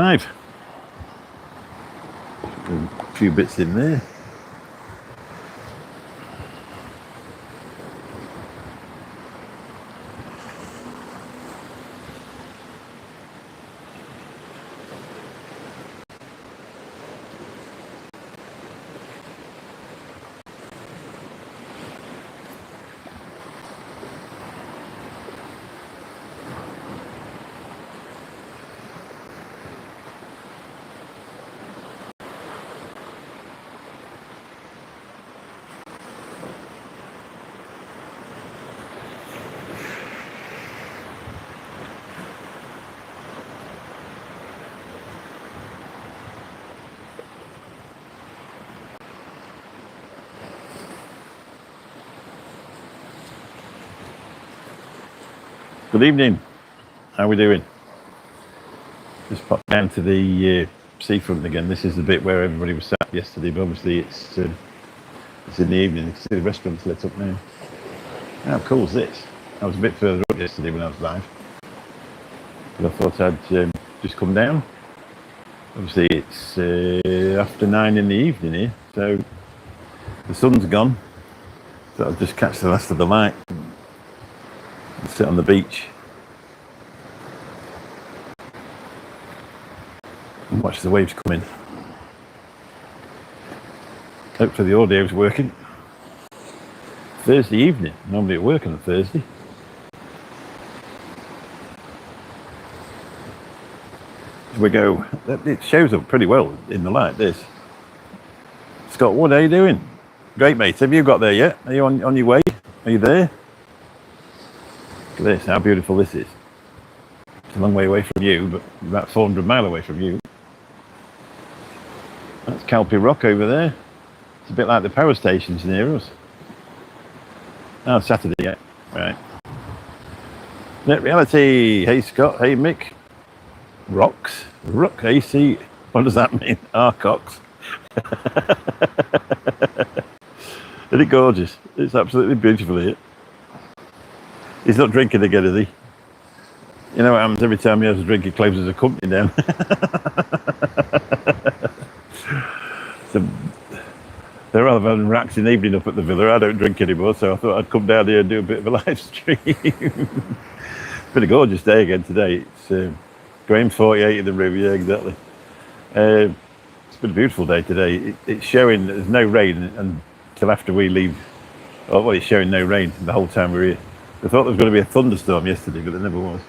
live. A few bits in there. Good evening. How are we doing? Just popped down to the seafront again. This is the bit where everybody was sat yesterday, but obviously it's in the evening. You can see the restaurant's lit up now. How cool is this? I was a bit further up yesterday when I was live, but I thought I'd just come down. Obviously it's after 9 in the evening here, so the sun's gone. So I'll just catch the last of the light and sit on the beach and watch the waves come in. Hopefully the audio's working. Thursday evening, normally at work on a Thursday. Here we go. It shows up pretty well in the light, this. Scott Wood, how you doing? Great, mate. Have you got there yet? Are you on your way? Are you there? Look at this, how beautiful this is. It's a long way away from you, but about 400 miles away from you. That's Calpe Rock over there. It's a bit like the power stations near us. Oh, Saturday, yeah. Right. Net reality. Hey, Scott. Hey, Mick. Rocks. Rook. AC. What does that mean? Arcox. Isn't it gorgeous? It's absolutely beautiful here. He's not drinking again, is he? You know what happens every time he has a drink, he closes a company down. So, they're rather than relaxing evening up at the villa. I don't drink anymore, so I thought I'd come down here and do a bit of a live stream. It's been a gorgeous day again today. It's Graham 48 in the room, yeah, exactly. It's been a beautiful day today. It's showing there's no rain until after we leave. Oh, well, it's showing no rain the whole time we're here. I thought there was going to be a thunderstorm yesterday, but there never was.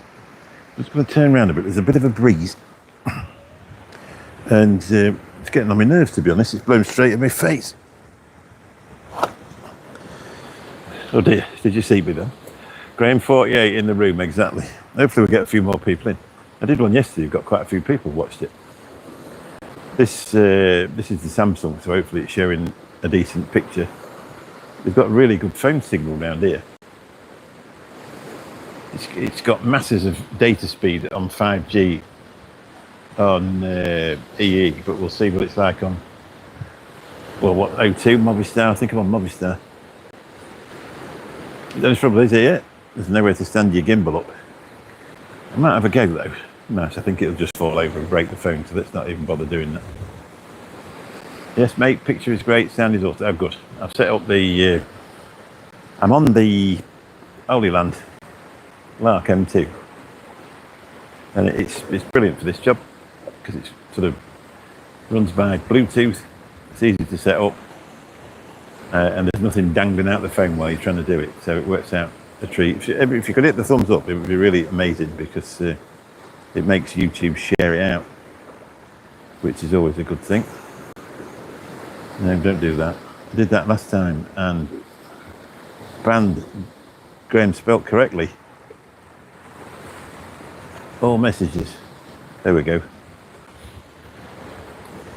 I'm just going to turn around a bit. There's a bit of a breeze. And it's getting on my nerves, to be honest. It's blowing straight in my face. Oh dear, did you see me then? Graham 48 in the room, exactly. Hopefully we'll get a few more people in. I did one yesterday, got quite a few people watched it. This is the Samsung, so hopefully it's showing a decent picture. We've got a really good phone signal around here. It's got masses of data speed on 5G on EE, but we'll see what it's like on, well, what, O2, Movistar? I think I'm on Movistar. The only trouble is here, there's nowhere to stand your gimbal up. I might have a go though. Nice, I think it'll just fall over and break the phone, so let's not even bother doing that. Yes, mate, picture is great, sound is also, oh good. I've set up the, I'm on the Holy Land Lark M2. And it's brilliant for this job, because it sort of runs by Bluetooth, it's easy to set up, and there's nothing dangling out the phone while you're trying to do it, so it works out a treat. If you could hit the thumbs up, it would be really amazing, because it makes YouTube share it out, which is always a good thing. No, don't do that. I did that last time and banned Graham spelt correctly. All messages. There we go.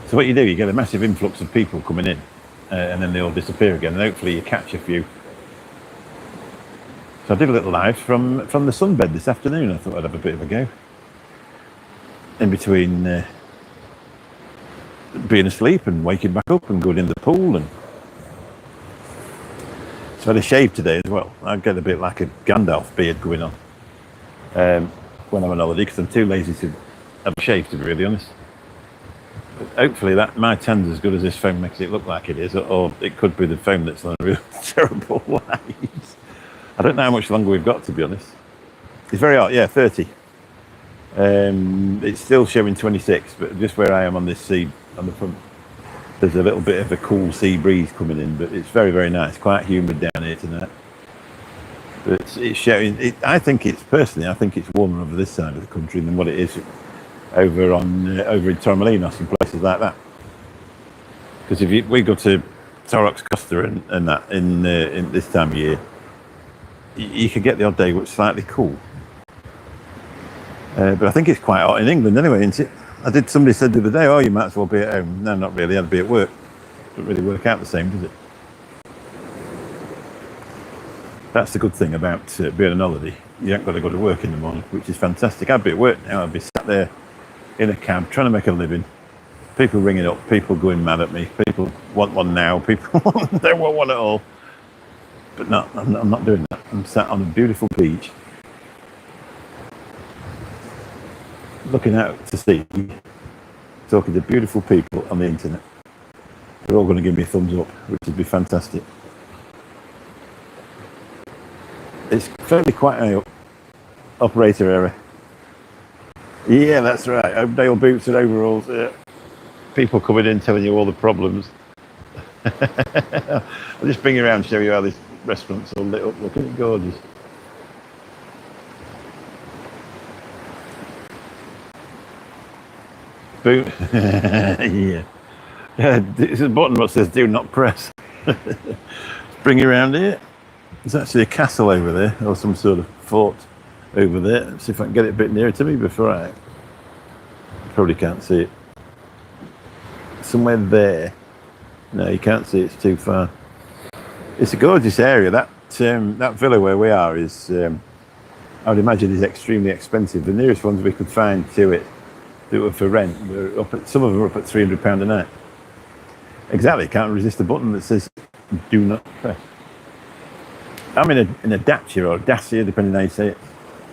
So what you do, you get a massive influx of people coming in, and then they all disappear again, and hopefully you catch a few. So I did a little live from the sunbed this afternoon. I thought I'd have a bit of a go. In between being asleep and waking back up and going in the pool, and so I had a shave today as well. I get a bit like a Gandalf beard going on when I'm on holiday, because I'm too lazy to have a shave, to be really honest. But hopefully that my tan's as good as this phone makes it look like it is, or it could be the phone that's on a real terrible light. I don't know how much longer we've got, to be honest. It's very hot, yeah, 30. It's still showing 26, but just where I am on this sea on the front, there's a little bit of a cool sea breeze coming in, but it's very, very nice. Quite humid down here tonight. But it's showing. I think it's warmer over this side of the country than what it is over in Torremolinos and places like that. Because we go to Torrox Costa and that in this time of year, you can get the odd day which is slightly cool. But I think it's quite hot in England anyway, isn't it? Somebody said the other day, oh, you might as well be at home. No, not really, I'd be at work. Doesn't really work out the same, does it? That's the good thing about being on holiday. You haven't got to go to work in the morning, which is fantastic. I'd be at work now, I'd be sat there in a cab trying to make a living. People ringing up, people going mad at me, people want one now, people don't want one at all. But no, I'm not doing that. I'm sat on a beautiful beach, looking out to sea, talking to beautiful people on the internet. They're all going to give me a thumbs up, which would be fantastic. It's fairly quite an operator error. Yeah, that's right. Open boots and overalls. Yeah. People coming in telling you all the problems. I'll just bring you around and show you how this restaurant's all lit up. Look at it, gorgeous. Boom. Yeah. There's a button that says do not press. Bring you around here. There's actually a castle over there, or some sort of fort over there. Let's see if I can get it a bit nearer to me before I probably can't see it. Somewhere there. No, you can't see it, it's too far. It's a gorgeous area. That villa where we are is, I would imagine, is extremely expensive. The nearest ones we could find to it that were for rent were some of them were up at £300 a night. Exactly, can't resist the button that says do not press. I'm in a Dacia or Dacia, depending on how you say it,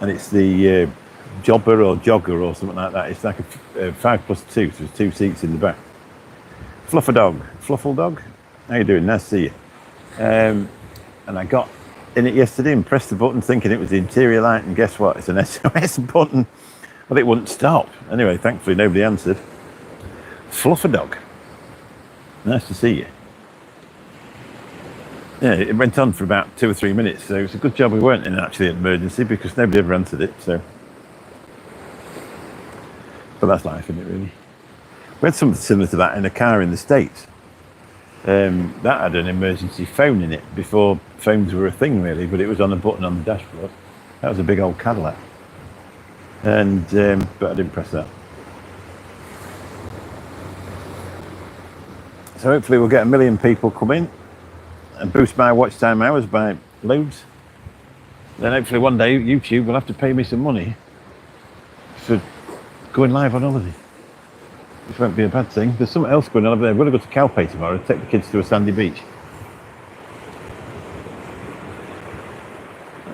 and it's the Jobber or Jogger or something like that. It's like a 5+2, so there's 2 seats in the back. Fluffle dog, how you doing? Nice to see you. And I got in it yesterday and pressed the button thinking it was the interior light, and guess what? It's an SOS button. Well, it wouldn't stop. Anyway, thankfully nobody answered. Fluffle dog, nice to see you. Yeah, it went on for about 2 or 3 minutes, so it's a good job we weren't in actually an emergency because nobody ever answered it. So, but that's life, isn't it? Really. We had something similar to that in a car in the States. That had an emergency phone in it before phones were a thing, really. But it was on a button on the dashboard. That was a big old Cadillac, and but I didn't press that. So hopefully we'll get 1 million people come in and boost my watch time hours by loads. Then hopefully one day YouTube will have to pay me some money for going live on holiday, which won't be a bad thing. There's something else going on over there. We're going to go to Calpe tomorrow and take the kids to a sandy beach.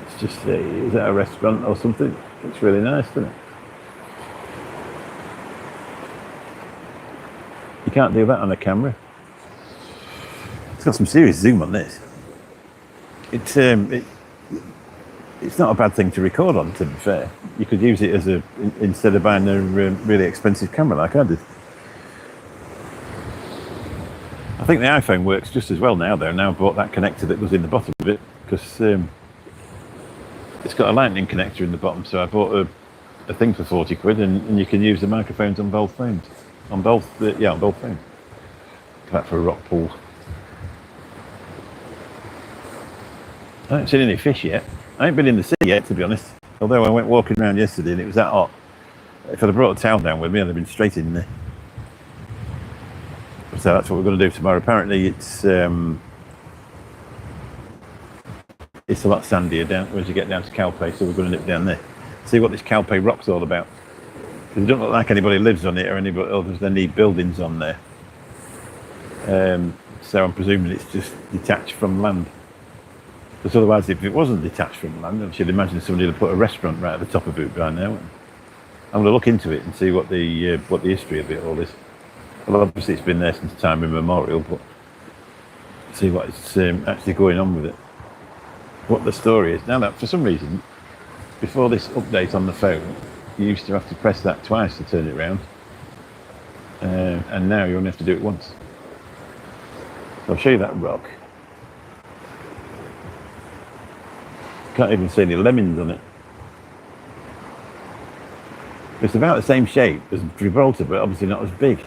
It's just, is that a restaurant or something? It's really nice, isn't it? You can't do that on a camera. It's got some serious zoom on this. It's not a bad thing to record on, to be fair. You could use it as instead of buying a really expensive camera like I did. I think the iPhone works just as well now, though. Now I've bought that connector that goes in the bottom of it, because it's got a lightning connector in the bottom, so I bought a thing for 40 quid, and you can use the microphones on both phones. On both phones. Come out for a rock pool. I haven't seen any fish yet. I ain't been in the sea yet, to be honest. Although I went walking around yesterday and it was that hot. If I'd have brought a towel down with me, I'd have been straight in there. So that's what we're going to do tomorrow. Apparently it's a lot sandier down as you get down to Calpe, so we're going to nip down there. See what this Calpe rock's all about. Because it doesn't look like anybody lives on it or anybody there's any buildings on there. So I'm presuming it's just detached from land. Because otherwise, if it wasn't detached from land, I should imagine somebody would put a restaurant right at the top of it by now. I'm going to look into it and see what the history of it all is. Well, obviously it's been there since time immemorial, but see what is actually going on with it. What the story is. Now that for some reason, before this update on the phone, you used to have to press that twice to turn it round, and now you only have to do it once. So I'll show you that rock. Can't even see any lemons on it. It's about the same shape as Gibraltar, but obviously not as big.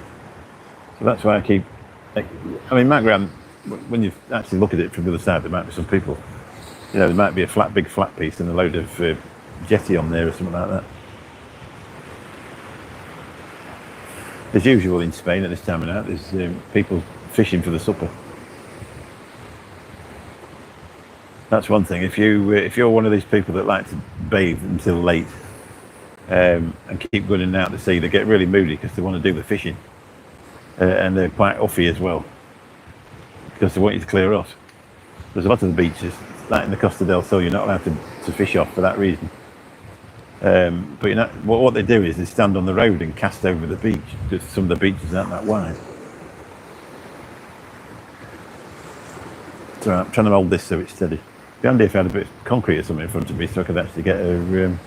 So that's why I keep. I mean, Magram, when you actually look at it from the other side, there might be some people. You know, there might be a big flat piece and a load of jetty on there or something like that. As usual in Spain at this time of night, there's people fishing for the supper. That's one thing. If you're one of these people that like to bathe until late and keep going in and out to sea, they get really moody because they want to do the fishing, and they're quite uffy as well because they want you to clear off. There's a lot of the beaches, like in the Costa del Sol, you're not allowed to fish off for that reason. But you know, what they do is they stand on the road and cast over the beach because some of the beaches aren't that wide. So I'm trying to hold this so it's steady. It'd be handy if I had a bit of concrete or something in front of me so I could actually get it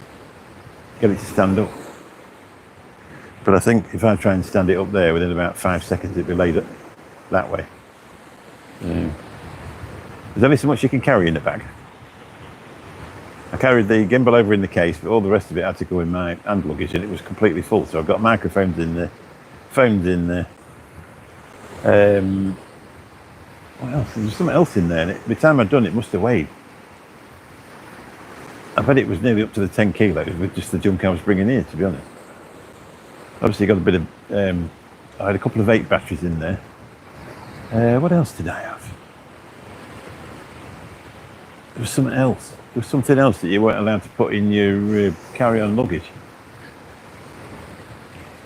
to stand up. But I think if I try and stand it up there, within about 5 seconds it'd be laid up that way. There's only so much you can carry in the bag. I carried the gimbal over in the case, but all the rest of it had to go in my hand luggage, and it was completely full. So I've got microphones in there, phones in there. What else? There was something else in there, and by the time I'd done it, must have weighed. I bet it was nearly up to the 10 kilos with just the junk I was bringing here, to be honest. Obviously got a bit of, I had a couple of 8 batteries in there. What else did I have? There was something else. There was something else that you weren't allowed to put in your carry-on luggage.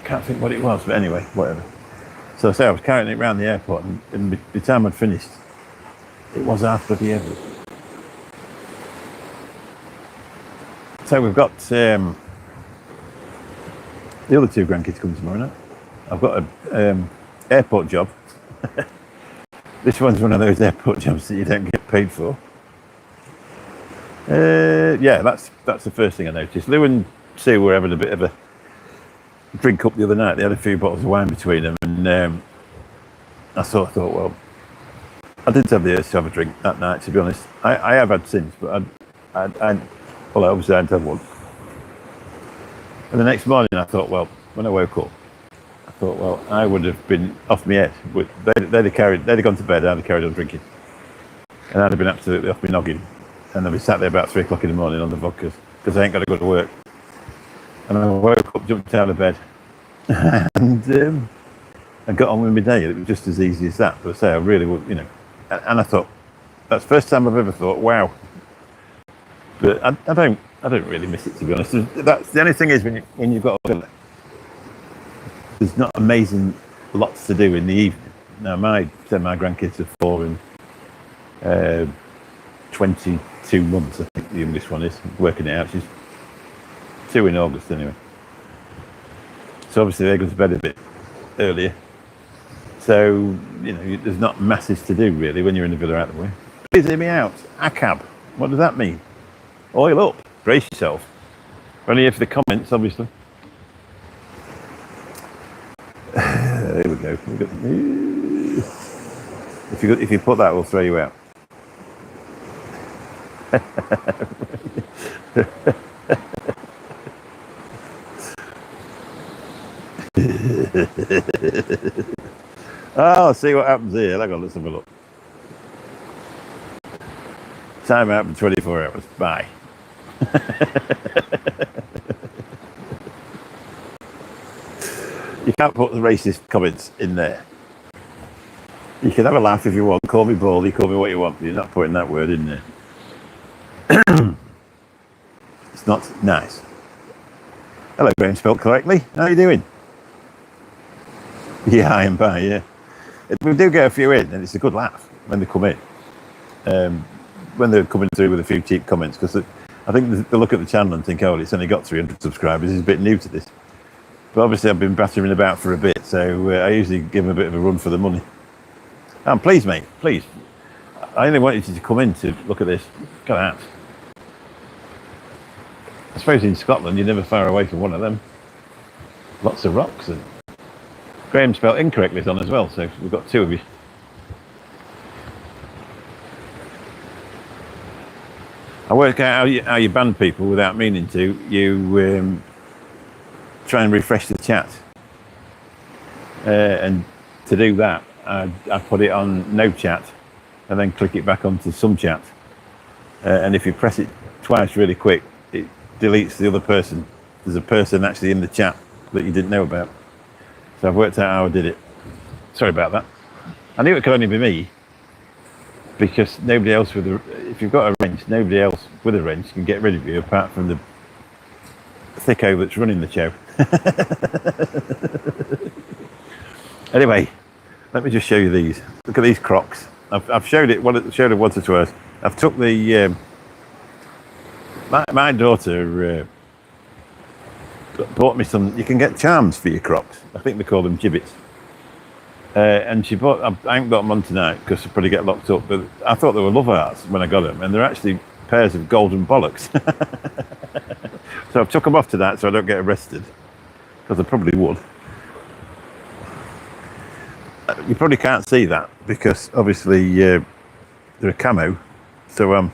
I can't think what it was, but anyway, whatever. So I was carrying it around the airport, and by the time I'd finished, it was half bloody heavy. So we've got the other 2 grandkids coming tomorrow night. I've got an airport job. This one's one of those airport jobs that you don't get paid for. Yeah, that's the first thing I noticed. Lou and Sue were having a bit of a drink up the other night. They had a few bottles of wine between them, and I sort of thought, well, I didn't have the urge to have a drink that night, to be honest. I have had since, but obviously I hadn't had one. And the next morning I thought, well, when I woke up, I thought, well, I would have been off my head. But they'd have gone to bed, I'd have carried on drinking. And I'd have been absolutely off my noggin. And I'd be sat there about 3 o'clock in the morning on the vodkas because I ain't got to go to work. And I woke up, jumped out of bed, and I got on with my day. It was just as easy as that. But I say, I really would, you know. And I thought, that's the first time I've ever thought, wow. But I don't really miss it, to be honest. That's the only thing is when you've got a villa, there's not amazing lots to do in the evening. Now my grandkids are 4 and 22 months, I think the youngest one is, working it out. She's 2 in August anyway. So obviously they go to bed a bit earlier. So, you know, there's not masses to do really when you're in the villa out of the way. Please hear me out. ACAB. What does that mean? Oil up. Brace yourself. Only here for the comments, obviously. There we go. If you put that, we'll throw you out. Oh, see what happens here. Hang on, let's have a look. Time out for 24 hours. Bye. You can't put the racist comments in there. You can have a laugh if you want. Call me baldy, call me what you want, but you're not putting that word in there. It's not nice. Hello, Graham, spelled correctly. How are you doing? Yeah, I am by, yeah. We do get a few in, and it's a good laugh when they come in. When they're coming through with a few cheap comments, because I think they look at the channel and think, oh, it's only got 300 subscribers, he's a bit new to this. But obviously I've been battering about for a bit, so I usually give them a bit of a run for the money. And please, mate, please. I only wanted you to come in to look at this. Look at that. I suppose in Scotland you're never far away from one of them. Lots of rocks. And Graham spelled incorrectly on as well, so we've got two of you. I work out how you ban people without meaning to. You try and refresh the chat. And to do that, I put it on no chat and then click it back onto some chat. And if you press it twice really quick, it deletes the other person. There's a person actually in the chat that you didn't know about. So I've worked out how I did it. Sorry about that. I knew it could only be me, because nobody else if you've got a wrench, nobody else with a wrench can get rid of you apart from the thicko that's running the show. Anyway, let me just show you these. Look at these Crocs. I've showed it once or twice. I've took the my daughter bought me some. You can get charms for your Crocs. I think they call them gibbets. And she bought. I haven't got them on tonight because I'll probably get locked up. But I thought they were love hearts when I got them, and they're actually pairs of golden bollocks. So I've took them off tonight so I don't get arrested, because I probably would. You probably can't see that because obviously they're a camo. So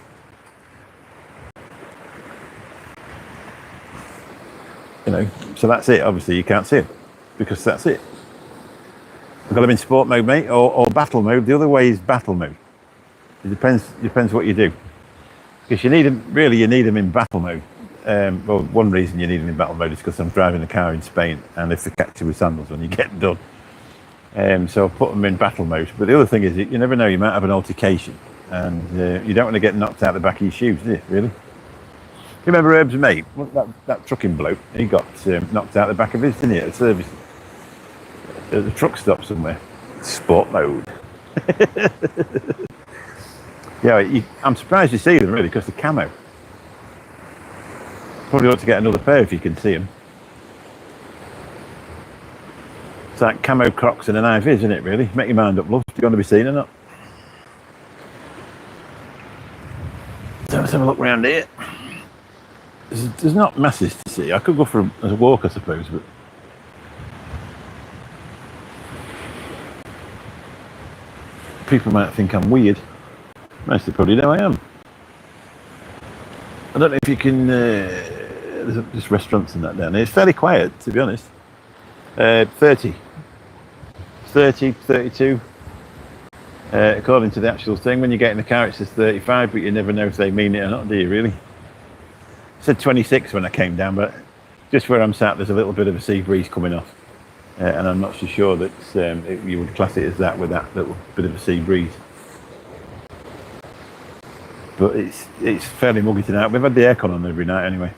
so that's it. Obviously you can't see them because that's it. I've got them in sport mode, mate, or battle mode. The other way is battle mode. It depends what you do. Because you need them in battle mode. Well, one reason you need them in battle mode is because I'm driving a car in Spain, and if they catch you with sandals when you get done. So I've put them in battle mode. But the other thing is, you never know, you might have an altercation, and you don't want to get knocked out the back of your shoes, do you, really? You remember Herb's mate? That trucking bloke, he got knocked out the back of his, didn't he, at a service. At the truck stop somewhere. Sport mode. Yeah, I'm surprised you see them, really, because the camo. Probably ought to get another pair if you can see them. It's like camo Crocs and an IV, isn't it, really? Make your mind up, love, if you're going to be seen or not. So let's have a look around here. There's not masses to see. I could go for a walk, I suppose, but people might think I'm weird. Most of probably know I am. I don't know if you can. There's just restaurants and that down there. It's fairly quiet, to be honest. 30, 32. According to the actual thing, when you get in the car, it says 35, but you never know if they mean it or not, do you? Really? It said 26 when I came down, but just where I'm sat, there's a little bit of a sea breeze coming off. And I'm not so sure that you would class it as that with that little bit of a sea breeze. But it's fairly muggy tonight. We've had the aircon on every night anyway.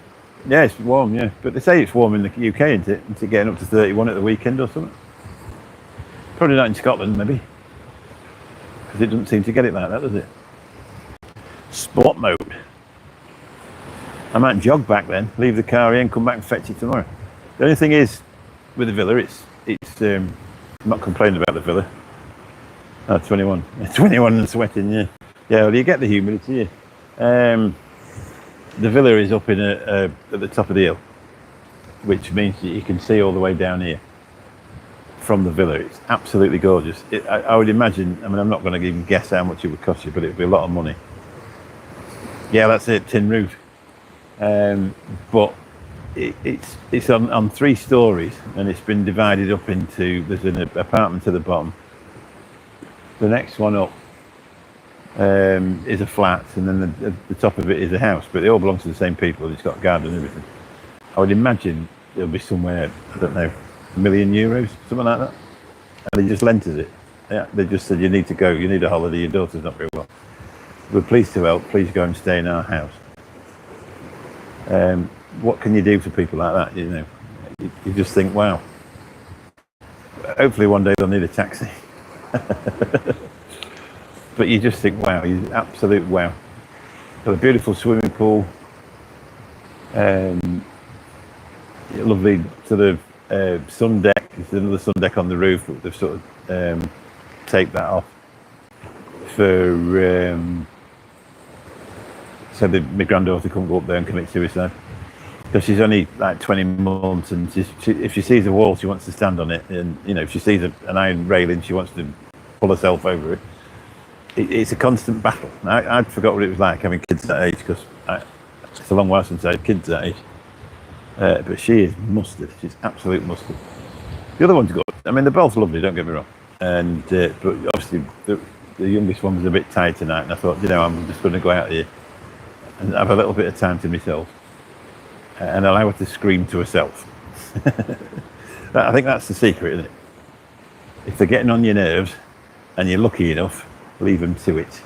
Yeah, it's warm, yeah. But they say it's warm in the UK, isn't it? It's getting up to 31 at the weekend or something. Probably not in Scotland, maybe. Because it doesn't seem to get it like that, does it? Sport mode. I might jog back then, leave the car here and come back and fetch it tomorrow. The only thing is, with the villa, I'm not complaining about the villa. Oh, 21. 21 and sweating, yeah. Yeah, well, you get the humidity, yeah. The villa is up at the top of the hill, which means that you can see all the way down here from the villa. It's absolutely gorgeous. I would imagine, I'm not going to even guess how much it would cost you, but it would be a lot of money. Yeah, that's it, tin roof. But it's on 3 stories, and it's been divided up into, there's an apartment to the bottom. The next one up is a flat, and then the top of it is a house, but they all belong to the same people. It's got a garden and everything. I would imagine it'll be somewhere, I don't know, €1 million, something like that. And they just lent us it. Yeah, they just said, you need to go, you need a holiday, your daughter's not very well. We're pleased to help, please go and stay in our house. What can you do for people like that, you know? You just think, wow. Hopefully one day they'll need a taxi. But you just think, wow, you absolute wow. Got a beautiful swimming pool, lovely sort of sun deck. There's another sun deck on the roof, but they've sort of taped that off for so that my granddaughter couldn't go up there and commit suicide. Because she's only like 20 months, and if she sees a wall, she wants to stand on it, and if she sees an iron railing, she wants to pull herself over it. It's a constant battle. I'd forgot what it was like having kids that age, because it's a long while since I had kids that age. But she is mustard. She's absolute mustard. The other one's good. I mean, they're both lovely, don't get me wrong. And but obviously the youngest one was a bit tired tonight, and I thought, I'm just going to go out here and have a little bit of time to myself and allow her to scream to herself. I think that's the secret, isn't it? If they're getting on your nerves and you're lucky enough, leave them to it.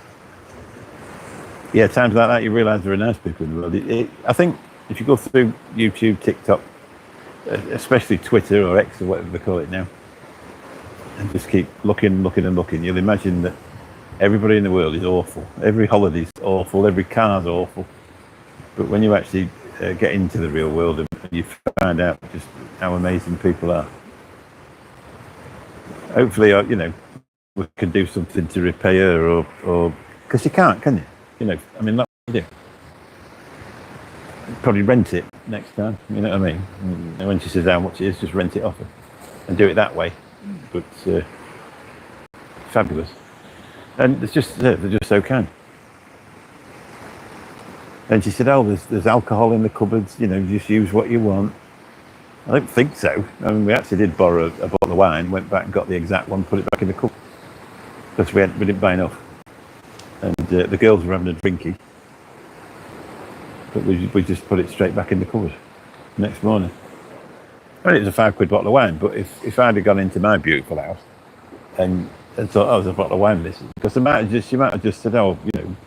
Yeah, times like that you realise there are nice people in the world. I think if you go through YouTube, TikTok, especially Twitter or X or whatever they call it now, and just keep looking, you'll imagine that everybody in the world is awful. Every holiday's awful, every car's awful. But when you actually get into the real world and you find out just how amazing people are, hopefully, we can do something to repay her, or because you can't, can you? I mean, like what you do. Probably rent it next time, you know what I mean? And when she says how much it is, just rent it off her and do it that way. But fabulous. And they're just so kind. And she said, there's alcohol in the cupboards, just use what you want. I don't think so. I mean, we actually did borrow a bottle of wine, went back and got the exact one, put it back in the cupboard. Because we didn't buy enough. And the girls were having a drinky. But we just put it straight back in the cupboard next morning. I mean, it was a £5 bottle of wine, but if I'd have gone into my beautiful house and thought, there's a bottle of wine missing, because she might have just said,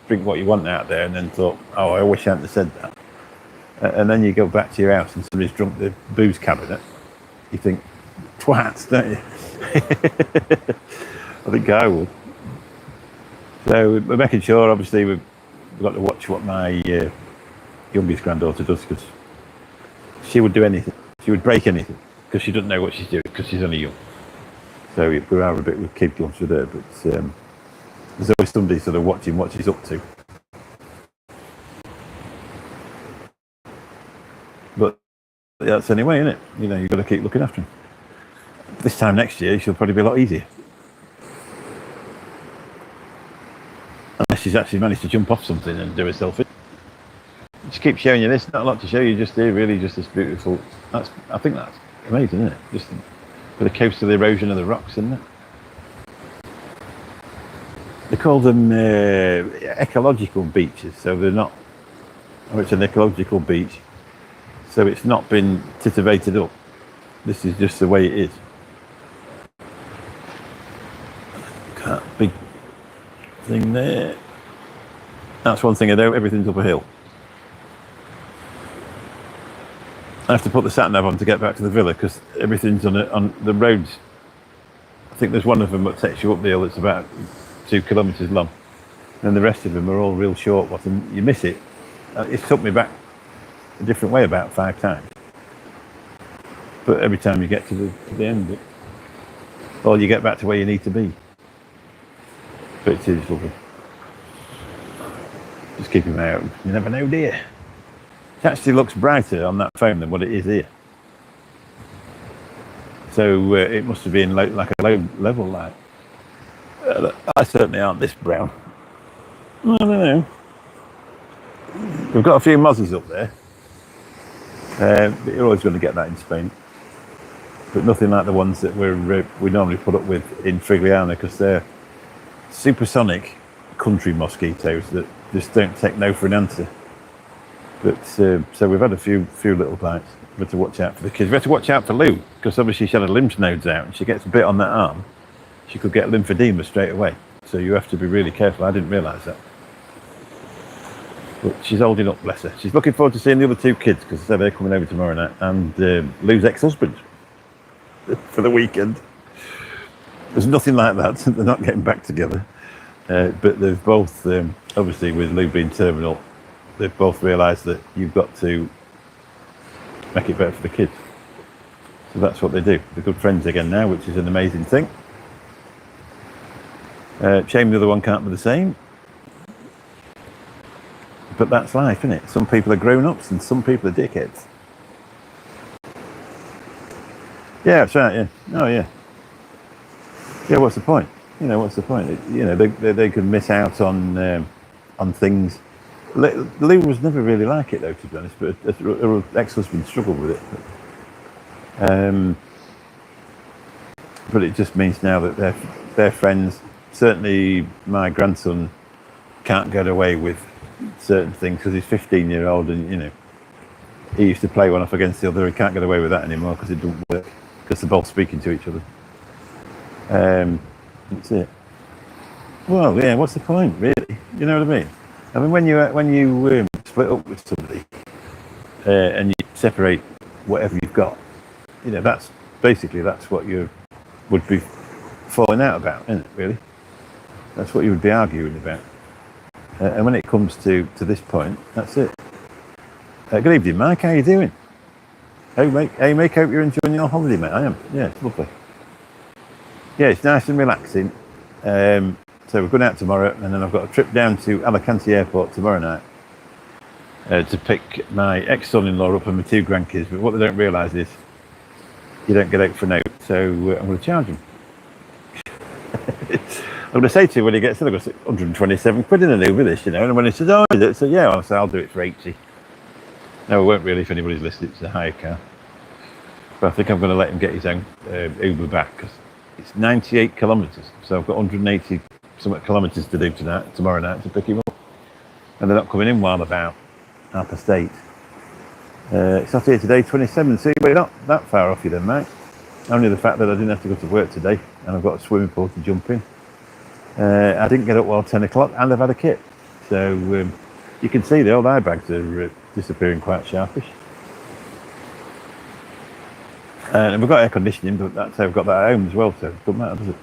drink what you want out there, and then thought, I wish I hadn't said that. And then you go back to your house and somebody's drunk the booze cabinet. You think, twats, don't you? I think I would. So we're making sure, obviously, we've got to watch what my youngest granddaughter does, because she would do anything. She would break anything, because she doesn't know what she's doing, because she's only young. So we are a bit with kid gloves with her, but there's always somebody sort of watching what she's up to. But that's anyway, isn't it? You've got to keep looking after her. This time next year, she'll probably be a lot easier. Unless she's actually managed to jump off something and do herself in. Just keep showing you this, not a lot to show you, just here, really, just this beautiful. I think that's amazing, isn't it? Just for the coastal erosion of the rocks, isn't it? They call them ecological beaches, so they're not. It's an ecological beach, so it's not been titivated up. This is just the way it is. Look at that big thing there. That's one thing I do. Everything's up a hill. I have to put the sat nav on to get back to the villa, because everything's on the roads. I think there's one of them that takes you up the hill that's about 2 kilometres long, and the rest of them are all real short ones, and you miss it. It's took me back a different way about 5 times, but every time you get to the end of it, or you get back to where you need to be. But it is lovely. Just keep your eye open. You never know, do you? It actually looks brighter on that phone than what it is here. So it must have been like a low level light. I certainly aren't this brown. I don't know. We've got a few mozzies up there. But you're always going to get that in Spain. But nothing like the ones that we normally put up with in Frigliana, because they're supersonic country mosquitoes that just don't take no for an answer. But so we've had a few little bites. We had to watch out for the kids. We had to watch out for Lou, because obviously she had her lymph nodes out, and she gets a bit on that arm, she could get lymphedema straight away. So you have to be really careful. I didn't realise that. But she's holding up, bless her. She's looking forward to seeing the other 2 kids, because they're coming over tomorrow night, and Lou's ex-husband for the weekend. There's nothing like that. They're not getting back together. But they've both, obviously with Lou being terminal, they've both realised that you've got to make it better for the kids. So that's what they do. They're good friends again now, which is an amazing thing. Shame the other one can't be the same. But that's life, isn't it? Some people are grown-ups and some people are dickheads. Yeah, that's right, yeah. Oh, yeah. Yeah, what's the point? What's the point? They could miss out on things. Lou was never really like it, though, to be honest, but her ex-husband struggled with it. But it just means now that they're friends. Certainly my grandson can't get away with certain things because he's 15-year-old and, he used to play one off against the other. He can't get away with that anymore because it doesn't work, because they're both speaking to each other. That's it. Well, yeah, what's the point, really? You know what I mean? I mean, when you split up with somebody and you separate whatever you've got, that's what you would be falling out about, isn't it, really? That's what you would be arguing about. And when it comes to this point, that's it. Good evening, Mike. How you doing? Hey, Mick. Hope you're enjoying your holiday, mate. I am. Yeah, it's lovely. Yeah, it's nice and relaxing. So we're going out tomorrow, and then I've got a trip down to Alicante Airport tomorrow night to pick my ex-son-in-law up and my 2 grandkids. But what they don't realise is you don't get out for a note, so I'm going to charge him. I'm going to say to him when he gets there, I've got 127 quid in an Uber this, and when he says, oh, is it? So yeah, I'll do it for 80. No, I won't really if anybody's listening, it's a hire car. But I think I'm going to let him get his own Uber back, because it's 98 kilometres, so I've got 180 something kilometres to do tomorrow night to pick him up. And they're not coming in while about 8:30. It's not here today, 27, so we're not that far off you then, mate. Only the fact that I didn't have to go to work today, and I've got a swimming pool to jump in. I didn't get up while 10 o'clock, and I've had a kit. So you can see the old eye bags are disappearing quite sharpish. And we've got air conditioning, but that's how we've got that at home as well, so it doesn't matter, does it?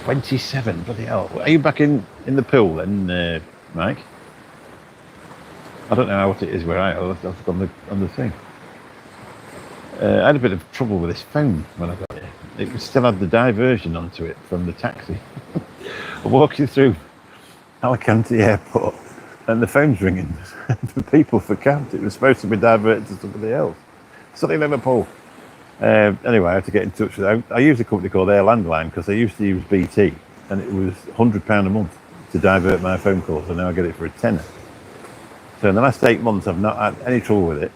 27, bloody hell. Are you back in the pool then, Mike? I don't know what it is where I am. I've got on the thing. I had a bit of trouble with this phone when I got here. It still had the diversion onto it from the taxi. I'm walking through Alicante Airport and the phone's ringing for people for camp. It was supposed to be diverted to somebody else. Sunny Liverpool. Anyway, I had to get in touch with them. I use a company called Air Landline because I used to use BT, and it was £100 a month to divert my phone calls, and now I get it for a tenner. So in the last 8 months, I've not had any trouble with it,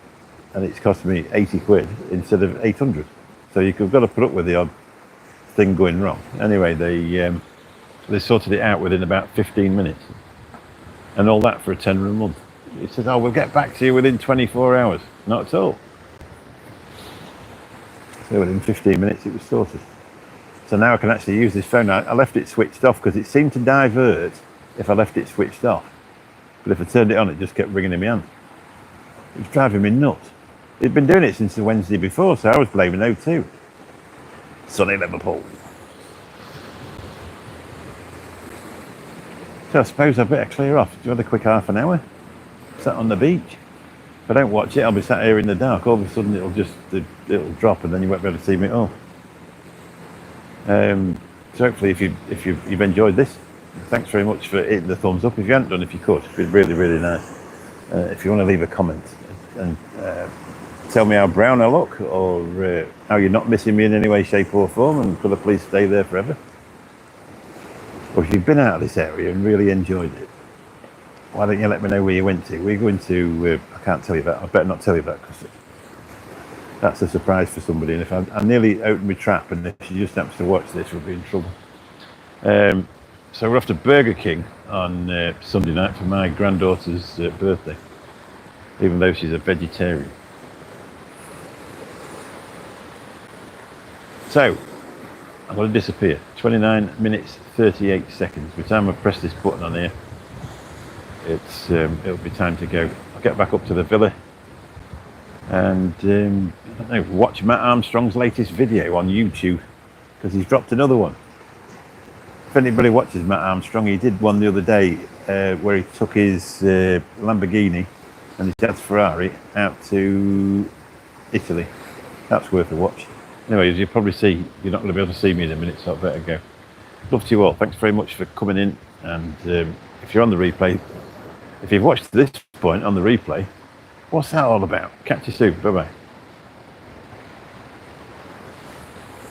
and it's cost me 80 quid instead of 800. So you've got to put up with the odd thing going wrong. Anyway, they sorted it out within about 15 minutes, and all that for a tenner a month. It says, oh, we'll get back to you within 24 hours. Not at all. So within 15 minutes it was sorted. So now I can actually use this phone. I left it switched off because it seemed to divert if I left it switched off. But if I turned it on, it just kept ringing in my hand. It was driving me nuts. It'd been doing it since the Wednesday before, so I was blaming O2. Sunny Liverpool. So I suppose I better clear off. Do you want a quick half an hour? Sat on the beach. If I don't watch it, I'll be sat here in the dark. All of a sudden, it'll drop, and then you won't be able to see me at all. So hopefully, if you've enjoyed this, thanks very much for hitting the thumbs up. If you hadn't done, if you could, it'd be really, really nice. If you want to leave a comment and tell me how brown I look, or how you're not missing me in any way, shape, or form, and could I please stay there forever? Or if you've been out of this area and really enjoyed it, why don't you let me know where you went to? We're going to, I can't tell you that, I better not tell you that, because that's a surprise for somebody, and if I nearly opened my trap, and if she just happens to watch this, we'll be in trouble. So we're off to Burger King on Sunday night for my granddaughter's birthday, even though she's a vegetarian. So, I'm going to disappear. 29 minutes, 38 seconds. By the time I press this button on here, it'll be time to go. I'll get back up to the villa and I don't know, watch Matt Armstrong's latest video on YouTube, because he's dropped another one. If anybody watches Matt Armstrong, he did one the other day where he took his Lamborghini and his dad's Ferrari out to Italy That's worth a watch. Anyway, as you'll probably see, you're not going to be able to see me in a minute, so I better go. Love to you all. Thanks very much for coming in. And if you're on the replay, if you've watched to this point on the replay, what's that all about? Catch you soon. Bye-bye.